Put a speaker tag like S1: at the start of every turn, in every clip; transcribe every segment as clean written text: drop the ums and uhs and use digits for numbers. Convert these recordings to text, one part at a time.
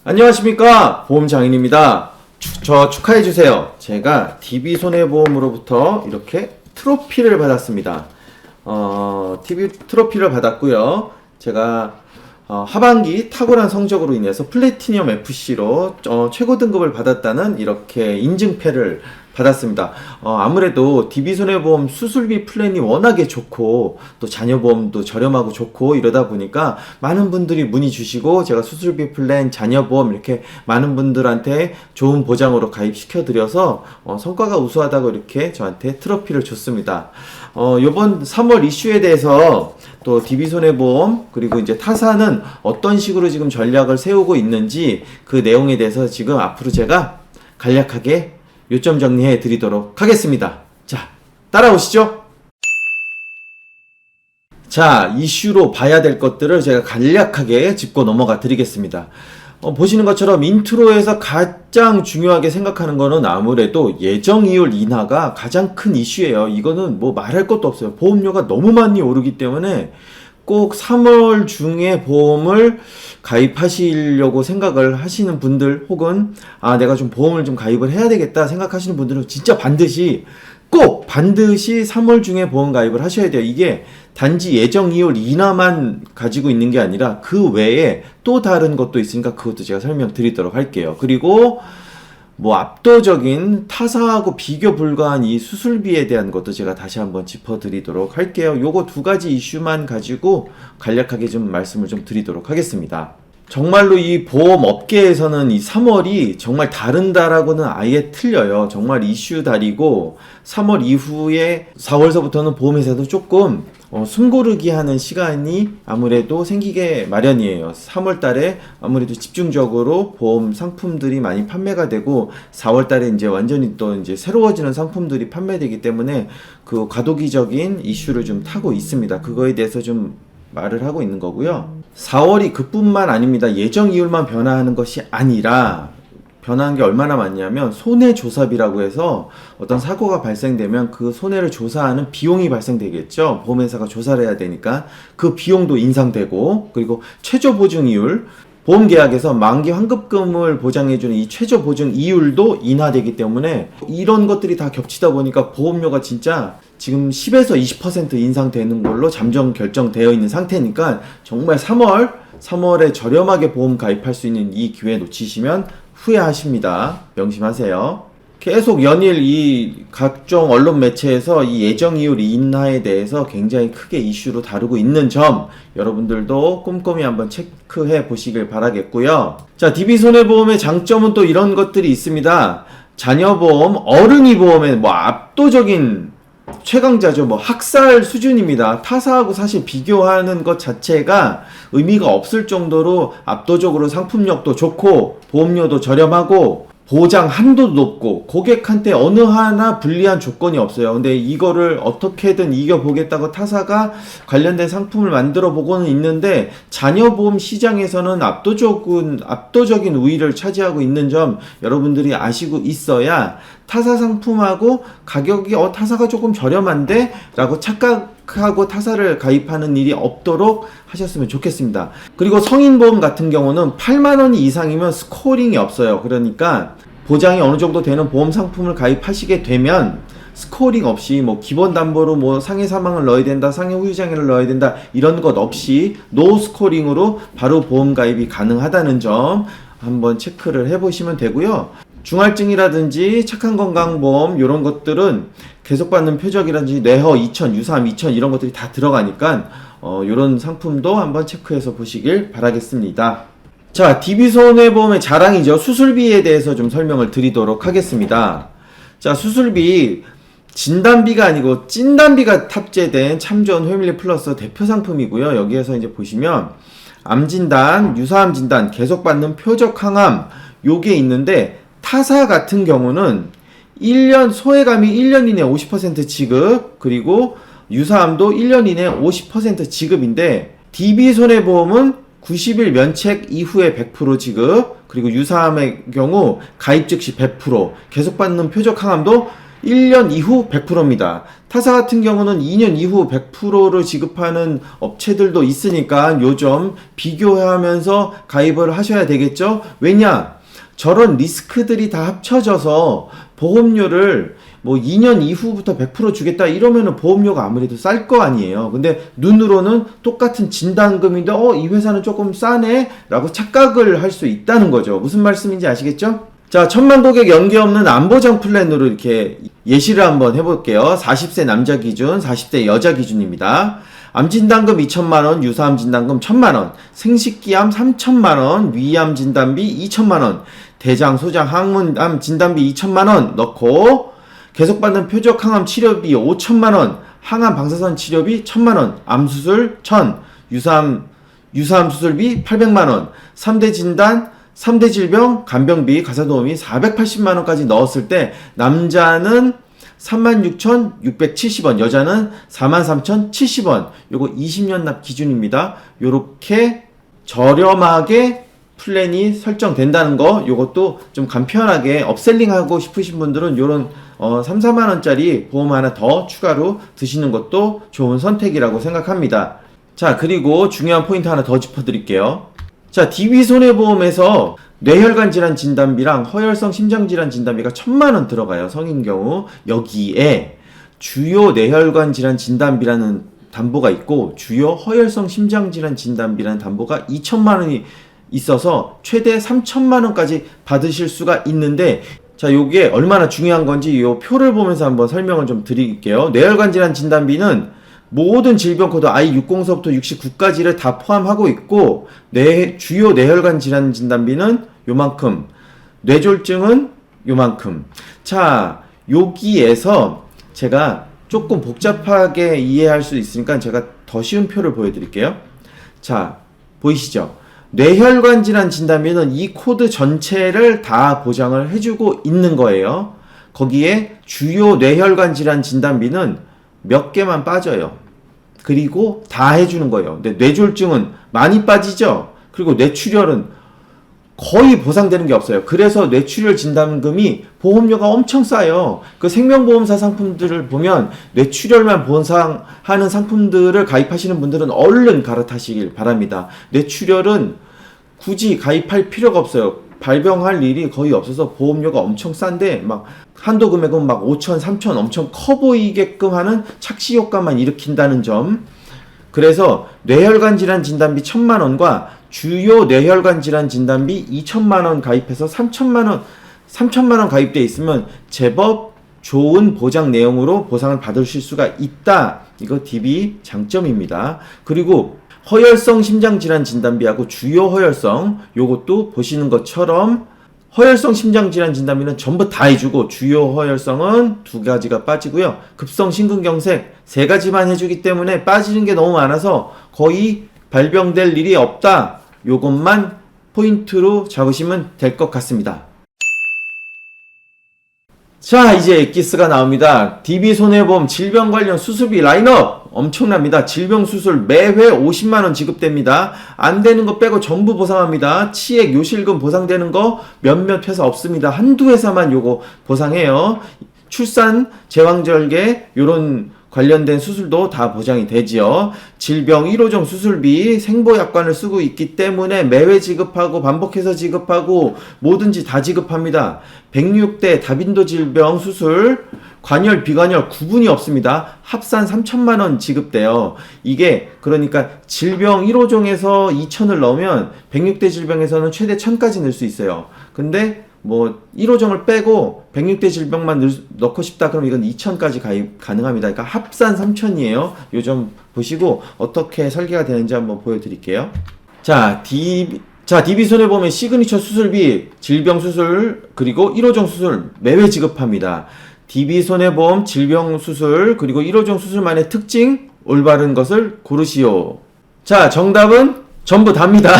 S1: 안녕하십니까, 보험장인입니다. 저 축하해주세요. 제가 DB손해보험으로부터 이렇게 트로피를 받았습니다. 트로피를 받았고요. 제가 하반기 탁월한 성적으로 인해서 플래티넘 FC로 최고 등급을 받았다는 이렇게 인증패를 받았습니다. 아무래도 DB손해보험 수술비 플랜이 워낙에 좋고 또 자녀보험도 저렴하고 좋고 이러다 보니까 많은 분들이 문의 주시고 제가 수술비 플랜, 자녀보험 이렇게 많은 분들한테 좋은 보장으로 가입시켜 드려서 성과가 우수하다고 이렇게 저한테 트로피를 줬습니다. 요번 3월 이슈에 대해서 또 DB손해보험 그리고 이제 타사는 어떤 식으로 지금 전략을 세우고 있는지 그 내용에 대해서 지금 앞으로 제가 간략하게 요점 정리해 드리도록 하겠습니다. 자, 따라오시죠. 자, 이슈로 봐야 될 것들을 제가 간략하게 짚고 넘어가 드리겠습니다. 보시는 것처럼 인트로에서 가장 중요하게 생각하는 거는 아무래도 예정이율 인하가 가장 큰 이슈예요. 이거는 뭐 말할 것도 없어요. 보험료가 너무 많이 오르기 때문에 꼭 3월 중에 보험을 가입하시려고 생각을 하시는 분들 혹은 내가 좀 보험을 좀 가입을 해야 되겠다 생각하시는 분들은 진짜 반드시 3월 중에 보험 가입을 하셔야 돼요. 이게 단지 예정이율 인하만 가지고 있는 게 아니라 그 외에 또 다른 것도 있으니까 그것도 제가 설명드리도록 할게요. 그리고 뭐 압도적인 타사하고 비교 불가한 이 수술비에 대한 것도 제가 다시 한번 짚어드리도록 할게요. 요거 두 가지 이슈만 가지고 간략하게 좀 말씀을 좀 드리도록 하겠습니다. 정말로 이 보험 업계에서는 이 3월이 정말 다른다라고는 아예 틀려요. 정말 이슈 달이고 3월 이후에 4월서부터는 보험회사도 조금 숨고르기 하는 시간이 아무래도 생기게 마련이에요. 3월 달에 아무래도 집중적으로 보험 상품들이 많이 판매가 되고 4월 달에 이제 완전히 또 이제 새로워지는 상품들이 판매되기 때문에 그 과도기적인 이슈를 좀 타고 있습니다. 그거에 대해서 좀 말을 하고 있는 거고요. 4월이 그뿐만 아닙니다. 예정 이율만 변화하는 것이 아니라 변화한 게 얼마나 많냐면 손해조사비라고 해서 어떤 사고가 발생되면 그 손해를 조사하는 비용이 발생되겠죠. 보험회사가 조사를 해야 되니까 그 비용도 인상되고, 그리고 최저보증이율, 보험계약에서 만기 환급금을 보장해주는 이 최저보증 이율도 인하되기 때문에 이런 것들이 다 겹치다 보니까 보험료가 진짜 지금 10에서 20% 인상되는 걸로 잠정 결정되어 있는 상태니까 정말 3월에 저렴하게 보험 가입할 수 있는 이 기회 놓치시면 후회하십니다. 명심하세요. 계속 연일 이 각종 언론 매체에서 이 예정이율 인하에 대해서 굉장히 크게 이슈로 다루고 있는 점 여러분들도 꼼꼼히 한번 체크해 보시길 바라겠고요. 자, DB손해보험의 장점은 또 이런 것들이 있습니다. 자녀보험, 어른이 보험의 뭐 압도적인 최강자죠. 뭐 학살 수준입니다. 타사하고 사실 비교하는 것 자체가 의미가 없을 정도로 압도적으로 상품력도 좋고 보험료도 저렴하고 보장 한도도 높고 고객한테 어느 하나 불리한 조건이 없어요. 근데 이거를 어떻게든 이겨보겠다고 타사가 관련된 상품을 만들어 보고는 있는데 자녀보험 시장에서는 압도적인 우위를 차지하고 있는 점 여러분들이 아시고 있어야 타사 상품하고 가격이 타사가 조금 저렴한데? 라고 착각하고 타사를 가입하는 일이 없도록 하셨으면 좋겠습니다. 그리고 성인보험 같은 경우는 8만원 이상이면 스코어링이 없어요. 그러니까 보장이 어느 정도 되는 보험 상품을 가입하시게 되면 스코어링 없이 뭐 기본 담보로 뭐 상해 사망을 넣어야 된다, 상해 후유장애를 넣어야 된다 이런 것 없이 노 스코어링으로 바로 보험 가입이 가능하다는 점 한번 체크를 해보시면 되고요. 중할증이라든지 착한건강보험 이런 것들은 계속받는 표적이라든지 뇌허 2000, 유사암 2000 이런 것들이 다 들어가니까 이런 상품도 한번 체크해서 보시길 바라겠습니다. 자, DB손해보험의 자랑이죠. 수술비에 대해서 좀 설명을 드리도록 하겠습니다. 자, 수술비 진단비가 아니고 찐단비가 탑재된 참 좋은 회밀리 플러스 대표 상품이고요. 여기에서 이제 보시면 암진단, 유사암 진단, 계속받는 표적 항암 요게 있는데 타사 같은 경우는 1년 소외감이 1년 이내 50% 지급, 그리고 유사암도 1년 이내 50% 지급인데 DB손해보험은 90일 면책 이후에 100% 지급, 그리고 유사암의 경우 가입 즉시 100%, 계속받는 표적 항암도 1년 이후 100%입니다. 타사 같은 경우는 2년 이후 100%를 지급하는 업체들도 있으니까 요점 비교하면서 가입을 하셔야 되겠죠? 왜냐? 저런 리스크들이 다 합쳐져서 보험료를 뭐 2년 이후부터 100% 주겠다 이러면은 보험료가 아무래도 쌀 거 아니에요. 근데 눈으로는 똑같은 진단금인데 이 회사는 조금 싸네 라고 착각을 할 수 있다는 거죠. 무슨 말씀인지 아시겠죠? 자, 1000만 고객 연계 없는 암보장 플랜으로 이렇게 예시를 한번 해볼게요. 40세 남자 기준, 40대 여자 기준입니다. 암진단금 2천만원, 유사암 진단금 1천만원, 생식기암 3천만원, 위암 진단비 2천만원, 대장, 소장, 항문암 진단비 2천만원 넣고 계속받는 표적 항암 치료비 5천만원, 항암 방사선 치료비 1천만원, 암수술 1,000, 유사암 수술비 800만원, 3대 진단, 3대 질병, 간병비, 가사도우미 480만원까지 넣었을 때 남자는 36,670원, 여자는 43,070원. 요거 20년 납 기준입니다. 요렇게 저렴하게 플랜이 설정된다는 거, 요것도 좀 간편하게 업셀링 하고 싶으신 분들은 요런 3, 4만원짜리 보험 하나 더 추가로 드시는 것도 좋은 선택이라고 생각합니다. 자, 그리고 중요한 포인트 하나 더 짚어드릴게요. 자, DB손해보험에서 뇌혈관 질환 진단비랑 허혈성 심장질환 진단비가 1,000만원 들어가요. 성인 경우. 여기에 주요 뇌혈관 질환 진단비라는 담보가 있고 주요 허혈성 심장질환 진단비라는 담보가 2,000만원이 있어서 최대 3,000만원까지 받으실 수가 있는데, 자, 요게 얼마나 중요한 건지 요 표를 보면서 한번 설명을 좀 드릴게요. 뇌혈관 질환 진단비는 모든 질병 코드 I60서부터 69까지를 다 포함하고 있고, 주요 뇌혈관 질환 진단비는 요만큼, 뇌졸중은 요만큼. 자, 여기에서 제가 조금 복잡하게 이해할 수 있으니까 제가 더 쉬운 표를 보여드릴게요. 자, 보이시죠? 뇌혈관 질환 진단비는 이 코드 전체를 다 보장을 해주고 있는 거예요. 거기에 주요 뇌혈관 질환 진단비는 몇 개만 빠져요. 그리고 다 해주는 거예요. 근데 뇌졸중은 많이 빠지죠. 그리고 뇌출혈은 거의 보상되는 게 없어요. 그래서 뇌출혈 진단금이 보험료가 엄청 싸요. 그 생명보험사 상품들을 보면 뇌출혈만 보상하는 상품들을 가입하시는 분들은 얼른 갈아타시길 바랍니다. 뇌출혈은 굳이 가입할 필요가 없어요. 발병할 일이 거의 없어서 보험료가 엄청 싼데 막 한도 금액은 막 5천, 3천 엄청 커 보이게끔 하는 착시 효과만 일으킨다는 점. 그래서 뇌혈관 질환 진단비 1,000만원과 주요 뇌혈관 질환 진단비 2천만원 가입해서 3천만원 가입돼 있으면 제법 좋은 보장 내용으로 보상을 받으실 수가 있다. 이거 DB 장점입니다. 그리고 허혈성 심장질환 진단비하고 주요 허혈성, 요것도 보시는 것처럼 허혈성 심장질환 진단비는 전부 다 해주고 주요 허혈성은 2가지가 빠지고요. 급성 심근경색 3가지만 해주기 때문에 빠지는 게 너무 많아서 거의 발병될 일이 없다. 요것만 포인트로 잡으시면 될 것 같습니다. 자, 이제 엑기스가 나옵니다. DB손해보험 질병 관련 수술비 라인업 엄청납니다. 질병 수술 매회 50만원 지급됩니다. 안 되는 거 빼고 전부 보상합니다. 치액, 요실금 보상되는 거 몇몇 회사 없습니다. 한두 회사만 요거 보상해요. 출산, 제왕절개 요런 관련된 수술도 다 보장이 되지요. 질병 1호종 수술비 생보약관을 쓰고 있기 때문에 매회 지급하고 반복해서 지급하고 뭐든지 다 지급합니다. 106대 다빈도 질병 수술 관열 비관열 구분이 없습니다. 합산 3천만원 지급돼요. 이게 그러니까 질병 1호종에서 2천을 넣으면 106대 질병에서는 최대 1000까지 넣을 수 있어요. 근데 뭐 1호종을 빼고 106대 질병만 넣고 싶다 그러면 이건 2000까지 가입 가능합니다. 그러니까 합산 3000이에요. 요 점 보시고 어떻게 설계가 되는지 한번 보여드릴게요. 자, DB손해보험의 시그니처 수술비, 질병 수술, 그리고 1호종 수술 매회 지급합니다. DB손해보험 질병 수술, 그리고 1호종 수술만의 특징, 올바른 것을 고르시오. 자, 정답은 전부 답니다.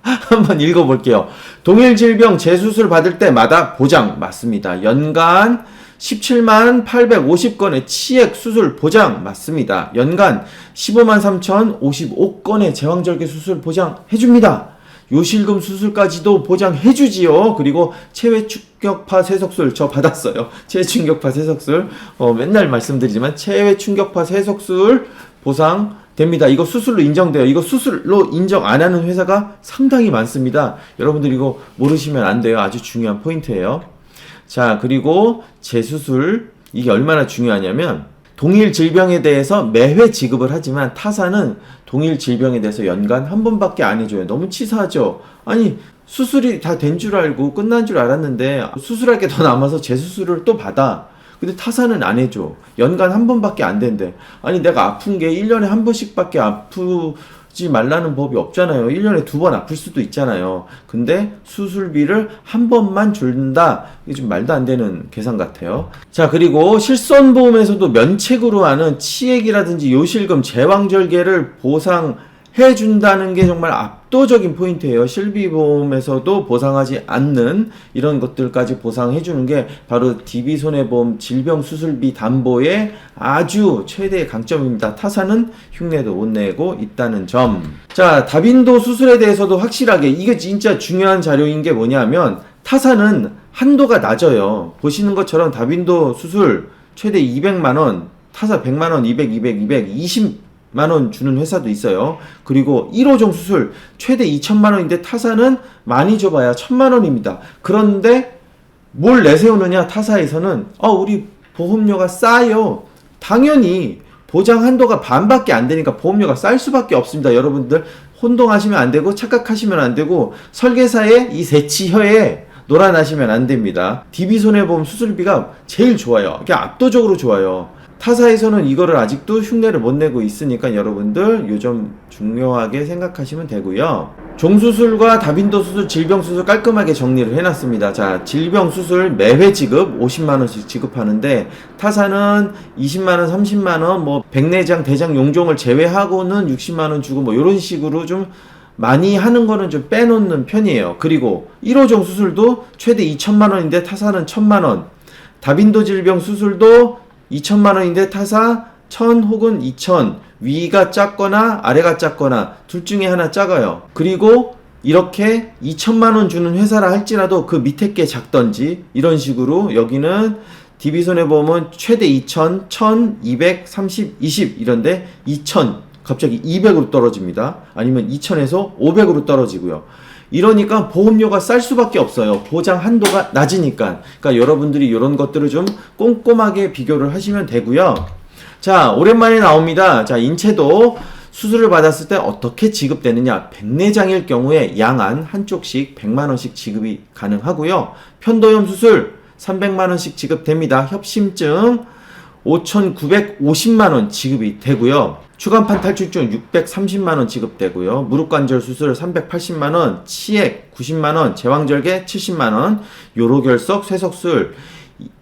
S1: 한번 읽어볼게요. 동일 질병 재수술 받을 때마다 보장 맞습니다. 연간 17만 850건의 치액 수술 보장 맞습니다. 연간 15만 3,055건의 제왕절개 수술 보장 해줍니다. 요실금 수술까지도 보장해주지요. 그리고 체외 충격파 세석술 저 받았어요. 체외 충격파 세석술 맨날 말씀드리지만 체외 충격파 세석술 보상 됩니다. 이거 수술로 인정돼요. 이거 수술로 인정 안 하는 회사가 상당히 많습니다. 여러분들 이거 모르시면 안 돼요. 아주 중요한 포인트예요. 자, 그리고 재수술 이게 얼마나 중요하냐면 동일 질병에 대해서 매회 지급을 하지만 타사는 동일 질병에 대해서 연간 한 번밖에 안 해줘요. 너무 치사하죠. 아니 수술이 다 된 줄 알고 끝난 줄 알았는데 수술할 게 더 남아서 재수술을 또 받아. 근데 타사는 안 해줘. 연간 한 번밖에 안 된대. 아니 내가 아픈 게 1년에 한 번씩밖에 아프지 말라는 법이 없잖아요. 1년에 2번 아플 수도 있잖아요. 근데 수술비를 한 번만 준다. 이게 좀 말도 안 되는 계산 같아요. 자, 그리고 실손보험에서도 면책으로 하는 치액이라든지 요실금, 제왕절개를 보상해준다는 게 정말 압도적인 포인트예요. 실비보험에서도 보상하지 않는 이런 것들까지 보상해주는 게 바로 DB손해보험 질병수술비 담보의 아주 최대의 강점입니다. 타사는 흉내도 못 내고 있다는 점. 자, 다빈도 수술에 대해서도 확실하게 이게 진짜 중요한 자료인 게 뭐냐면 타사는 한도가 낮아요. 보시는 것처럼 다빈도 수술 최대 200만원, 타사 100만원, 220만원 주는 회사도 있어요. 그리고 1호종 수술 최대 2천만원인데 타사는 많이 줘봐야 1000만원입니다. 그런데 뭘 내세우느냐 타사에서는 우리 보험료가 싸요. 당연히 보장 한도가 반밖에 안 되니까 보험료가 쌀 수밖에 없습니다. 여러분들 혼동하시면 안 되고 착각하시면 안 되고 설계사의 이 새치혀에 놀아나시면 안 됩니다. DB손해보험 수술비가 제일 좋아요. 그게 압도적으로 좋아요. 타사에서는 이거를 아직도 흉내를 못 내고 있으니까 여러분들 요점 중요하게 생각하시면 되고요. 종수술과 다빈도 수술, 질병수술 깔끔하게 정리를 해놨습니다. 자, 질병수술 매회 지급 50만원씩 지급하는데 타사는 20만원, 30만원, 뭐 백내장, 대장, 용종을 제외하고는 60만원 주고 뭐 이런 식으로 좀 많이 하는 거는 좀 빼놓는 편이에요. 그리고 1호종 수술도 최대 2천만원인데 타사는 1000만원, 다빈도 질병 수술도 2천만원인데 타사 1000 혹은 2000, 위가 작거나 아래가 작거나 둘 중에 하나 작아요. 그리고 이렇게 2천만원 주는 회사라 할지라도 그 밑에 게 작던지 이런 식으로 여기는 DB손해보험은 최대 2000, 1000, 200, 30, 20 이런데 2000 갑자기 200으로 떨어집니다. 아니면 2000에서 500으로 떨어지고요. 이러니까 보험료가 쌀 수밖에 없어요. 보장 한도가 낮으니까. 그러니까 여러분들이 이런 것들을 좀 꼼꼼하게 비교를 하시면 되고요. 자, 오랜만에 나옵니다. 자, 인체도 수술을 받았을 때 어떻게 지급되느냐. 백내장일 경우에 양안 한쪽씩 100만원씩 지급이 가능하고요. 편도염 수술 300만원씩 지급됩니다. 협심증 5,950만원 지급이 되고요. 추간판 탈출증 630만원 지급되고요. 무릎관절 수술 380만원, 치액 90만원, 제왕절개 70만원, 요로결석, 쇠석술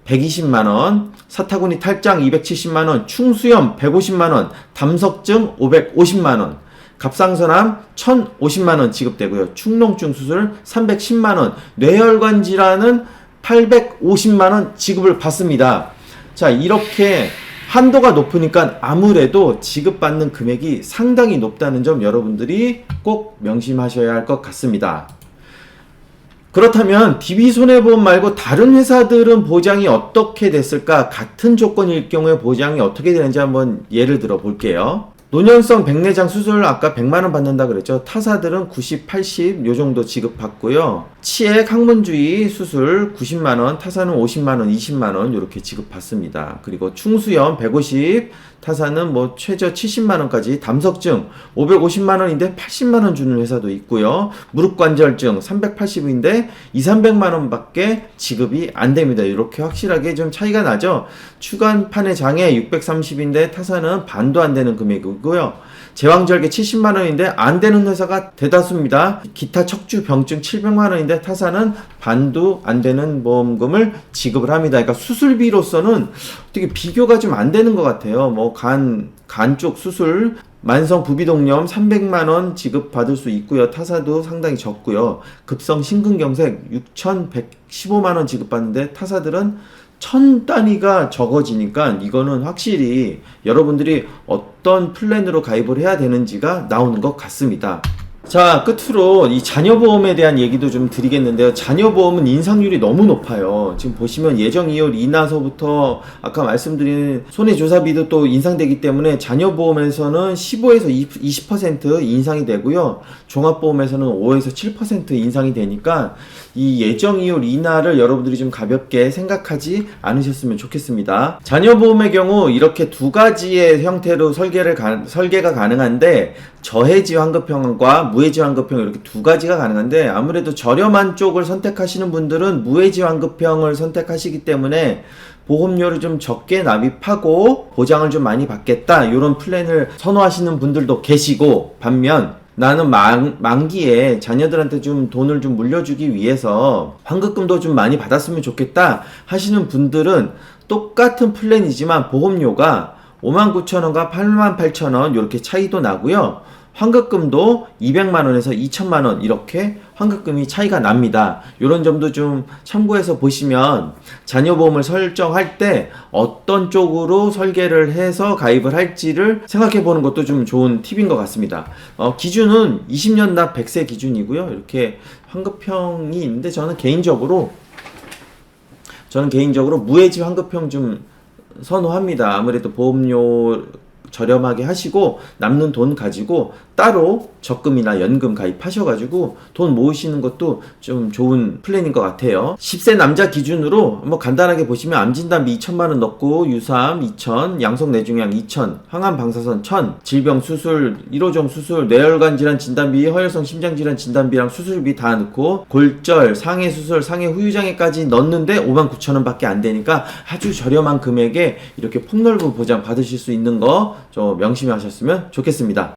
S1: 120만원, 사타구니 탈장 270만원, 충수염 150만원, 담석증 550만원, 갑상선암 1050만원 지급되고요. 축농증 수술 310만원, 뇌혈관 질환은 850만원 지급을 받습니다. 자, 이렇게 한도가 높으니까 아무래도 지급받는 금액이 상당히 높다는 점 여러분들이 꼭 명심하셔야 할 것 같습니다. 그렇다면 DB손해보험 말고 다른 회사들은 보장이 어떻게 됐을까? 같은 조건일 경우에 보장이 어떻게 되는지 한번 예를 들어 볼게요. 노년성 백내장 수술 아까 100만원 받는다 그랬죠. 타사들은 90, 80 요정도 지급받고요. 치액 항문주의 수술 90만원, 타사는 50만원, 20만원 이렇게 지급받습니다. 그리고 충수염 150, 타사는 뭐 최저 70만원까지, 담석증 550만원인데 80만원 주는 회사도 있고요. 무릎관절증 380인데 200~300만원 밖에 지급이 안 됩니다. 이렇게 확실하게 좀 차이가 나죠. 추간판의 장애 630인데 타사는 반도 안 되는 금액이고요. 제왕절개 70만원인데 안 되는 회사가 대다수입니다. 기타 척추 병증 700만원인데 타사는 반도 안 되는 보험금을 지급을 합니다. 그러니까 수술비로서는 어떻게 비교가 좀 안 되는 것 같아요. 뭐 간 쪽 수술 만성 부비동염 300만원 지급받을 수 있고요. 타사도 상당히 적고요. 급성 심근경색 6,115만원 지급받는데 타사들은 1000 단위가 적어지니까 이거는 확실히 여러분들이 어떤 플랜으로 가입을 해야 되는지가 나오는 것 같습니다. 자, 끝으로 이 자녀보험에 대한 얘기도 좀 드리겠는데요. 자녀보험은 인상률이 너무 높아요. 지금 보시면 예정 이율 인하서부터 아까 말씀드린 손해조사비도 또 인상되기 때문에 자녀보험에서는 15에서 20% 인상이 되고요. 종합보험에서는 5에서 7% 인상이 되니까 이 예정 이율 인하를 여러분들이 좀 가볍게 생각하지 않으셨으면 좋겠습니다. 자녀보험의 경우 이렇게 두 가지의 형태로 설계가 가능한데 저해지 환급형과 무해지 환급형 이렇게 두 가지가 가능한데 아무래도 저렴한 쪽을 선택하시는 분들은 무해지 환급형을 선택하시기 때문에 보험료를 좀 적게 납입하고 보장을 좀 많이 받겠다 이런 플랜을 선호하시는 분들도 계시고, 반면 나는 만기에 자녀들한테 좀 돈을 좀 물려주기 위해서 환급금도 좀 많이 받았으면 좋겠다 하시는 분들은 똑같은 플랜이지만 보험료가 59,000원과 88,000원 이렇게 차이도 나고요. 환급금도 200만원에서 2천만원 이렇게 환급금이 차이가 납니다. 이런 점도 좀 참고해서 보시면 자녀보험을 설정할 때 어떤 쪽으로 설계를 해서 가입을 할지를 생각해 보는 것도 좀 좋은 팁인 것 같습니다. 기준은 20년 납 100세 기준이고요. 이렇게 환급형이 있는데 저는 개인적으로 무해지 환급형 좀 선호합니다. 아무래도 보험료 저렴하게 하시고 남는 돈 가지고 따로 적금이나 연금 가입하셔가지고 돈 모으시는 것도 좀 좋은 플랜인 것 같아요. 10세 남자 기준으로 뭐 간단하게 보시면 암진단비 2천만원 넣고 유사암 2천, 양성내중양 2천, 항암 방사선 1천, 질병 수술, 1호종 수술, 뇌혈관 질환 진단비, 허혈성 심장질환 진단비랑 수술비 다 넣고 골절, 상해 수술, 상해 후유장애까지 넣는데 59,000원 밖에 안 되니까 아주 저렴한 금액에 이렇게 폭넓은 보장 받으실 수 있는 거 좀 명심하셨으면 좋겠습니다.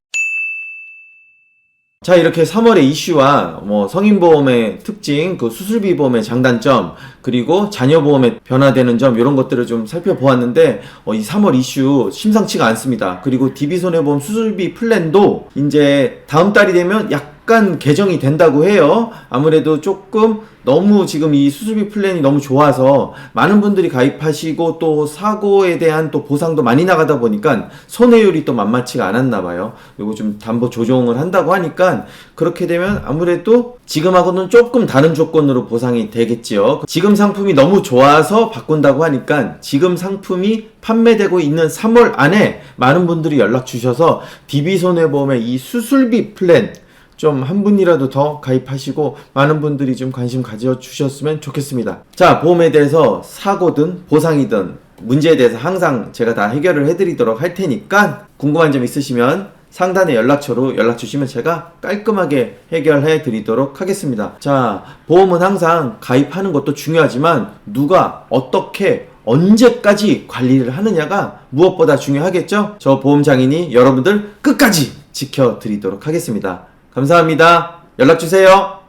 S1: 자, 이렇게 3월의 이슈와 성인보험의 특징, 그 수술비 보험의 장단점, 그리고 자녀보험의 변화되는 점, 이런 것들을 좀 살펴보았는데, 이 3월 이슈 심상치가 않습니다. 그리고 DB손해보험 수술비 플랜도 이제 다음 달이 되면 약간 개정이 된다고 해요. 아무래도 조금 너무 지금 이 수술비 플랜이 너무 좋아서 많은 분들이 가입하시고 또 사고에 대한 또 보상도 많이 나가다 보니까 손해율이 또 만만치가 않았나 봐요. 요거 좀 담보 조정을 한다고 하니까 그렇게 되면 아무래도 지금하고는 조금 다른 조건으로 보상이 되겠지요. 지금 상품이 너무 좋아서 바꾼다고 하니까 지금 상품이 판매되고 있는 3월 안에 많은 분들이 연락 주셔서 DB손해보험의 이 수술비 플랜 좀 한 분이라도 더 가입하시고 많은 분들이 좀 관심 가져주셨으면 좋겠습니다. 자, 보험에 대해서 사고든 보상이든 문제에 대해서 항상 제가 다 해결을 해드리도록 할 테니까 궁금한 점 있으시면 상단의 연락처로 연락 주시면 제가 깔끔하게 해결해 드리도록 하겠습니다. 자, 보험은 항상 가입하는 것도 중요하지만 누가 어떻게 언제까지 관리를 하느냐가 무엇보다 중요하겠죠? 저 보험장인이 여러분들 끝까지 지켜드리도록 하겠습니다. 감사합니다. 연락주세요.